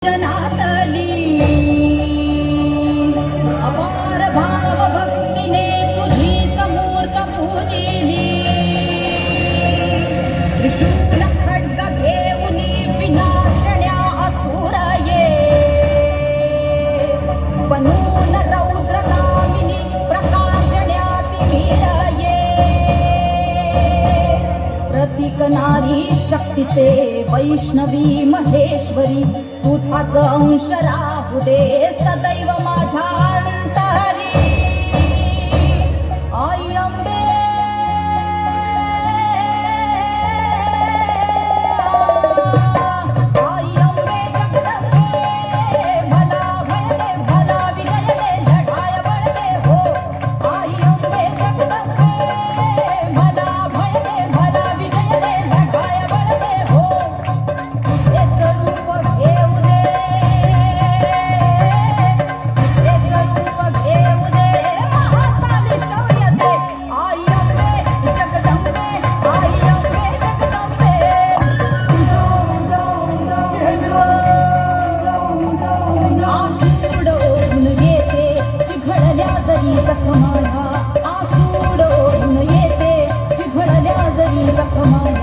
जनातली अपार भाव भक्तीने तुझीच मूर्त पूजिली त्रिशूल खड्ग घेऊनी विनाशण्या असुर ये बनून रौद्र कामिनी प्रकाशण्या तिमिर ये प्रतीक नारी शक्तीचे वैष्णवी महेश्वरी तुझाच अंश राहू दे सदैव माझ्या अंतरी आई अंबे आई अंबे जगदंबे भला भय दे भला विजय दे लढाय बळ दे हो आई अंबे जगदंबे भला भय दे भला विजय दे लढाय बळ दे हो एक रूप घेऊ दे महाकाली शौर्य दे आई अंबे जगदंबे आई अंबे जगदंबे आसूड ओढून येते चिघळल्या जरी जखमाला आसूड ओढून येते चिघळल्या जरी जखमाला